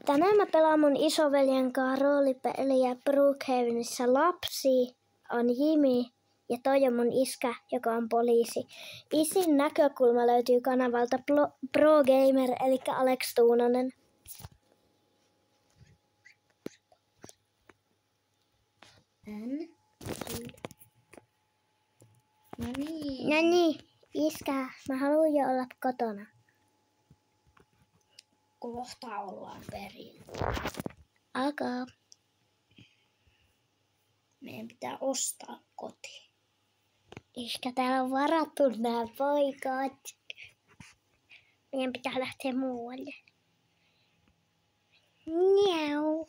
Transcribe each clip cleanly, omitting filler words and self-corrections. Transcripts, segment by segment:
Tänään mä pelaan mun isoveljen kanssa roolipeliä Brookhavenissa. Lapsi on Jimi ja toi on mun iskä, joka on poliisi. Isin näkökulma löytyy kanavalta Pro Gamer, eli Alex Tuunonen. No niin, iskä, mä haluan jo olla kotona. Kohta ollaan perillä. Alkaa. Meidän pitää ostaa koti. Iskä, täällä on varattu nämä paikat. Meidän pitää lähteä muualle. Miau.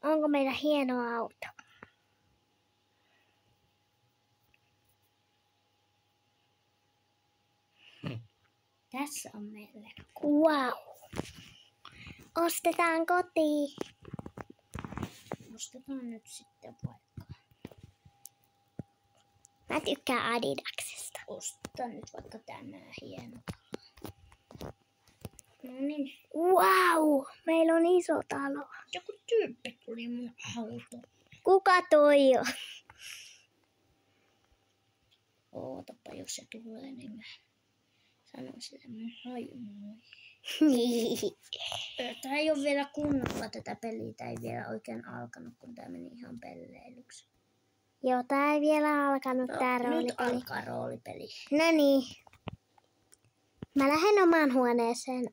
Onko meillä hieno auto? Tässä on meille. Wow. Ostetaan koti. Ostetaan nyt sitten vaikka. Mä tykkään Adidaksesta. Ostetaan nyt vaikka tänään hieno. No niin. Wow, meillä on iso talo. Joku tyyppi tuli mun auto. Kuka toi on? Ootapa, jos se tulee, niin mä sanon sille mun hajumoi. Tää ei ole vielä kunnolla tätä peliä. Tää ei vielä oikein alkanut, kun tää meni ihan pelleilyksi. Joo, tää ei vielä alkanut tää Nyt roolipeli. alkaa roolipeli. No niin. Mä lähden omaan huoneeseen.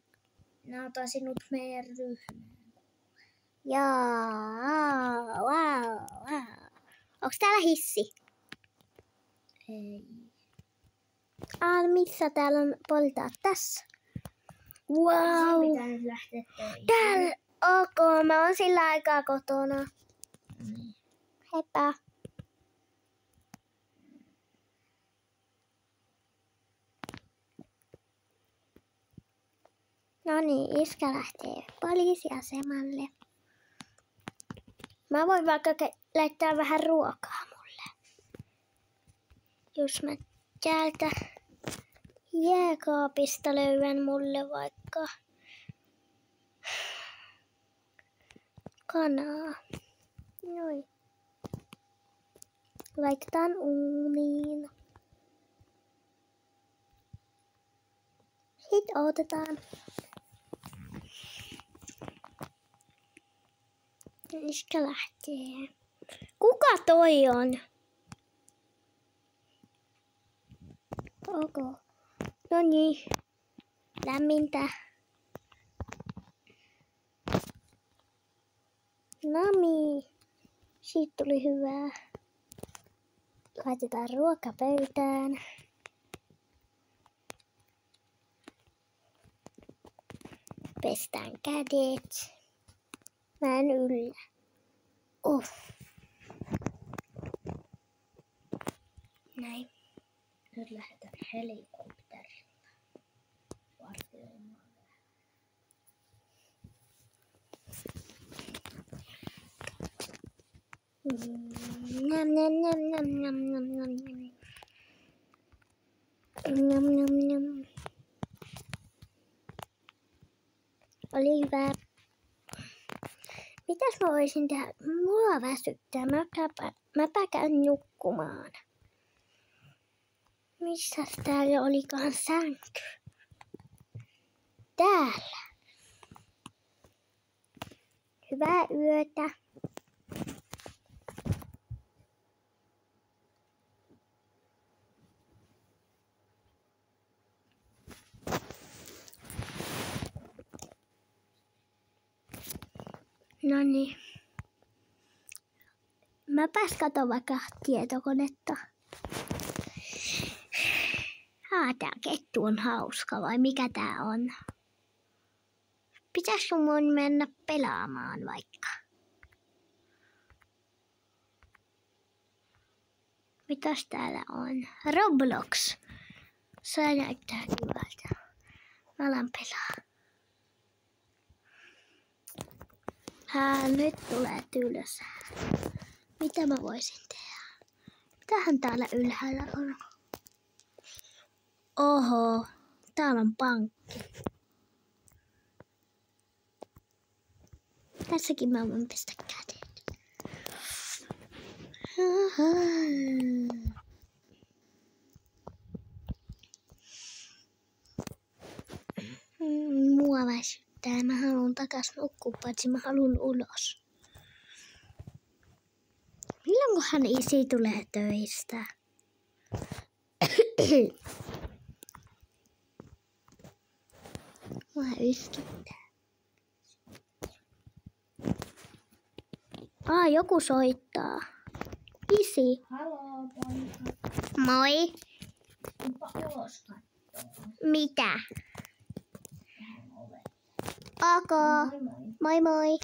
Mä otan sinut meidän ryhmään. Joo, wow. Onks täällä hissi? Ei. Missä täällä on poltaa? Tässä. Wow. Sun pitää nyt lähteä töihin. Täällä. Ok, mä oon sillä aikaa kotona. Niin. Heippa. No niin, iskä lähtee poliisiasemalle. Mä voin vaikka laittaa vähän ruokaa mulle. Jos mä täältä jääkaapista löydän mulle vaikka kanaa. Noin. Laitetaan uuniin. Sitten otetaan. Iskä lähtee. Kuka toi on? Ok. No niin. Lämmintä. Nami. Siitä tuli hyvää. Laitetaan ruoka pöytään. Pestään kädet. Mä en yllä. Näin. Nyt lähdetään helikopterilla vartioimaan. Nam nam nam nam nam nam nam nam. Nam nam nam. Oli hyvä. Mitäs mä voisin tehdä? Mua väsyttää. Mäpä käyn nukkumaan. Missäs täällä olikaan sänky? Täällä. Hyvää yötä. Noniin. Mäpäs katon vaikka tietokonetta. Tää kettu on hauska vai mikä tää on? Pitäisikö mun mennä pelaamaan vaikka? Mitäs täällä on? Roblox. Se näyttää hyvältä. Mä alan pelaa. Nyt tulee tylsä. Mitä mä voisin tehdä? Mitähän täällä ylhäällä on? Oho, täällä on pankki. Tässäkin mä voin pestä kädet. Mua väsyttää. Mä haluan takas nukkua, paitsi mä haluan ulos. Milloinkohan isi tulee töistä? Mua yskittää. Joku soittaa. Isi. Haloo, poika. Moi. Tupa ulos kattoon. Mitä? Tähän oveen. Ok. Moi moi.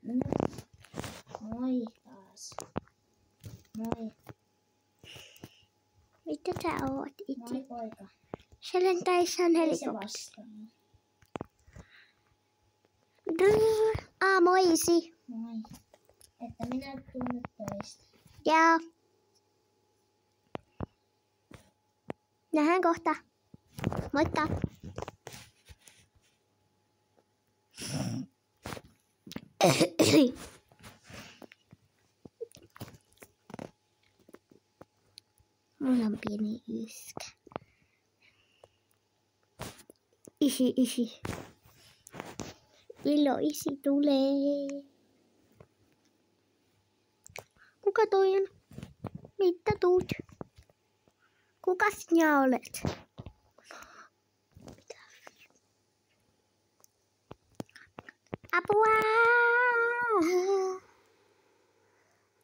Moi moi. Moi taas. Moi. Mitä sä oot itse? Moi poika. Se lentää ison Ei se helikopterissa. vastaa. Moi isi. Moi. Että minä tuun nyt töistä. Joo. Nähdään kohta. Moikka. Mulla on pieni yskä. Isi. Milloin isi tulee? Kuka toi on? Mitä tuut? Kuka sinä olet? Apua!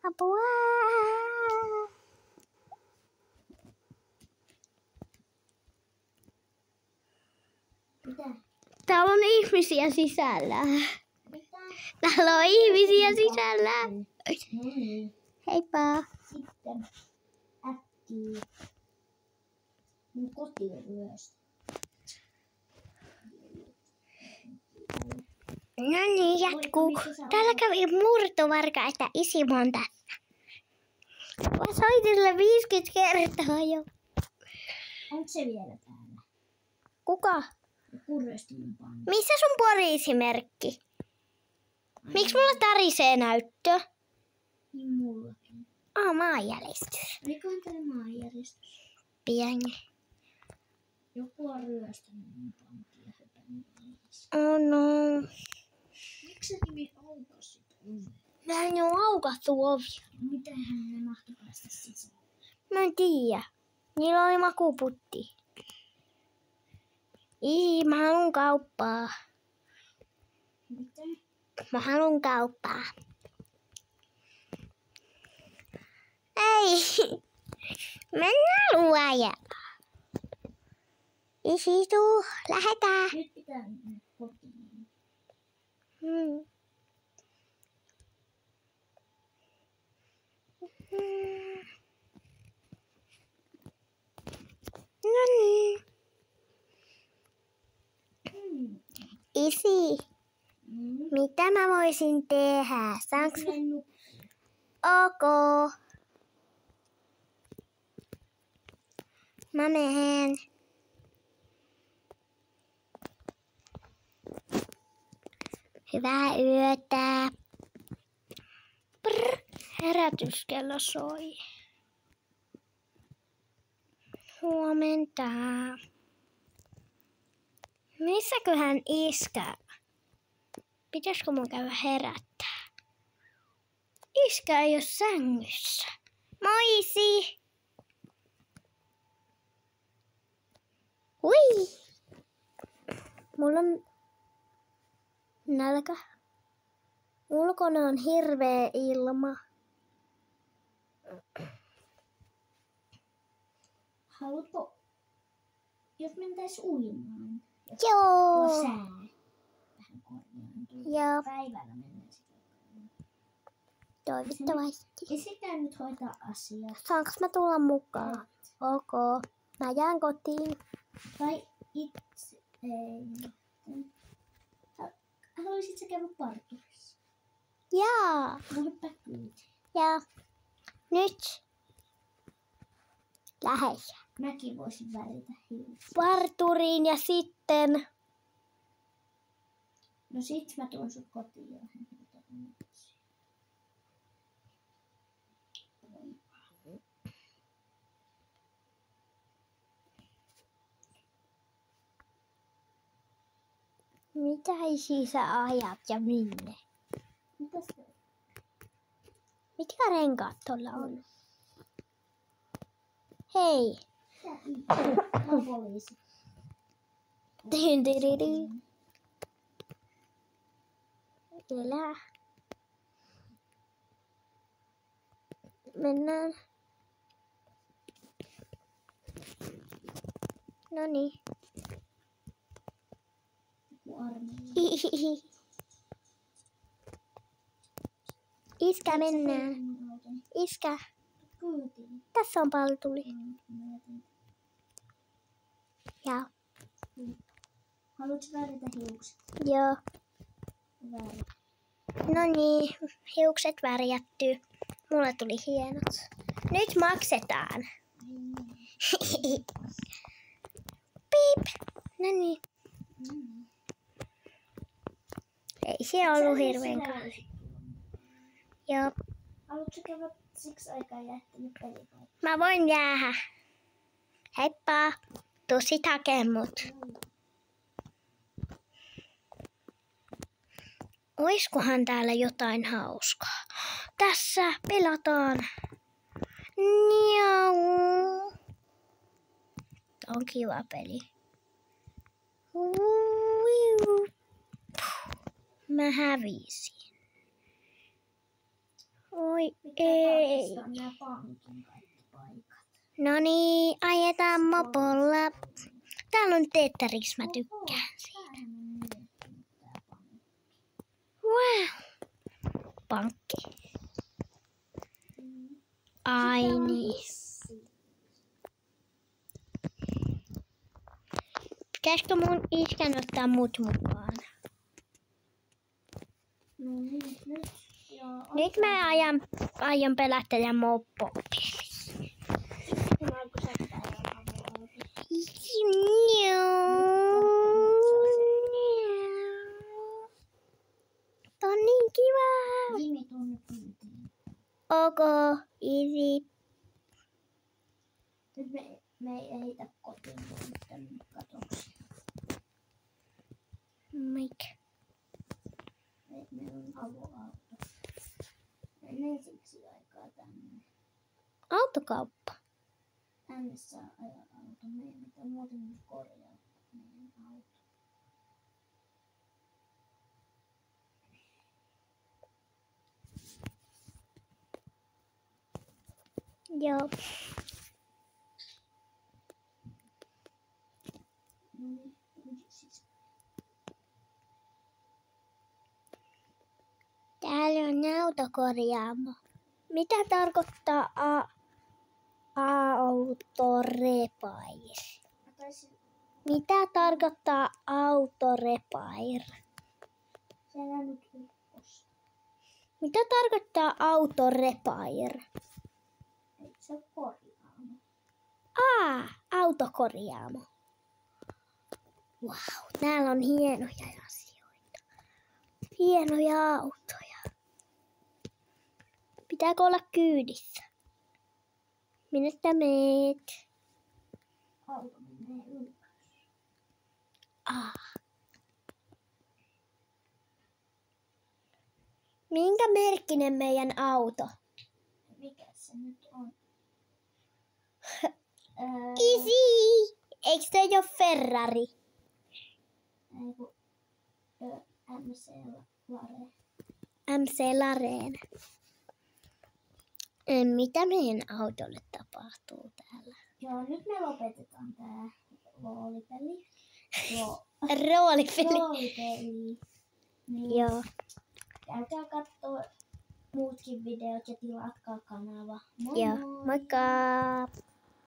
Apua! Mitä? Täällä on ihmisiä sisällä. Mitä? Täällä on ihmisiä sisällä. No niin. Heippa. Sitten äkkiä. Mun kotiryöstä. No niin, jatkuu. Täällä kävi murtovarkaista Isimon tässä. Mä soitin sille 50 kertaa jo. Onko se vielä täällä? Kuka? Joku ryöstin panna. Missä sun poliisimerkki? Miksi mulla tarisee näyttö? Niin mullakin. Maanjäristys. Olikohan täällä maanjäristys? Pieni. Joku on ryöstänyt mun pankkia ja hypännyt alas. Oh no. Miksi se nimi aukas sitä ovea? Mä en oo aukattu ovia. Mitenhän ne mahtoi päästä sisään? Mä en tiedä. Niillä oli makuputti. Mä haluun kauppaa. Mitä? Mä haluun kauppaa. Ei. Mennään luoja. Isi tuu. Lähetään. Nyt pitää mennä kotiin. No niin. Isi, mitä mä voisin tehdä? Saanko mä... Ok. Mä menen. Hyvää yötä. Brr, herätyskello soi. Huomenta. Missäköhän iskä? Pitäisikö mun käydä herättää? Iskä ei oo sängyssä. Moi isi! Hui! Mulla on nälkä. Ulkona on hirveä ilma. Haluatko, jos mentäis uimaan? Joo! Tuo sää vähän korjaantuu. Joo. Päivällä mennään sitä. Toivottavasti. Ja sitä nyt hoitaa asiaa. Saanko mä tulla mukaan? Ok. Mä jään kotiin. Tai itse ei. Haluaisit sä käydä parturissa? Jaa. No hyppää kyytiin. Ja nyt lähes Mäkin voisin väritä hiuksia. parturiin ja sitten No sit mä tuon sut kotiin. mitä sä ajat ja minne? Mitäs te? Mitkä renkaat tuolla on? Hei. Mä oon poliisi. Elä. Mennään. Noniin. Iskä, mennään. Iskä, Kyytiin. tässä on paltuli. Ja, Haluatko väritä hiukset? joo. Väri. No niin, hiukset värjätty. Mulle tuli hienot. Nyt maksetaan. Piip. No niin. Ei se ollut hirveän kallis. Joo. Haluatko käydä siksi aikaa jättänyt pelipaikkaa? Mä voin jäädä. Heippa. Tuu sit hakee mut. Oiskohan täällä jotain hauskaa? Tässä pelataan. Niau. Tää on kiva peli. Mä hävisin. Oi ei. Nää pankin kaikki paikat. No niin, ajetaan mopolla. Täällä on Tetris, mä tykkään siitä. Wow. Pankki. Ai niin. Pitäisikö mun iskän ottaa mut mukaan? No niin, nyt. Joo. Nyt mä aion pelättää moppopeliä. Tää on niin kiva. Jimi tuonne kyytiin. Ok, easy. Nyt me ei ehitä kotiin tänne katoksi. Mikä? Meillä on avoauto. Mennään siksi aikaa tänne. Autokauppa. Tänne saa ajaa auto. Meidän pitää muuten nyt korjaa meidän auto. Joo. No niin, nyt siis. Täällä on autokorjaamo. Mitä tarkoittaa autorepair? Mä taisin Mitä tarkoittaa autorepair? siellä nyt uppos. Mitä tarkoittaa autorepair? Ei se ole korjaamo. Autokorjaamo. Wow, täällä on hienoja asioita. Hienoja autoja. Pitääkö olla kyydissä? Minne sä meet? Auto menee ylös. Minkä merkkinen meidän auto? Mikä se nyt on? Easy! Eikö se ole Ferrari? Ei kun MC Lare. MC Lareen. Mitä meidän autolle tapahtuu täällä? Joo, nyt me lopetetaan tää roolipeli. Roolipeli. Roolipeli. Niin. Joo. Käykää kattoo muutkin videot ja tilatkaa kanava. Moi Joo. moi! Moikka!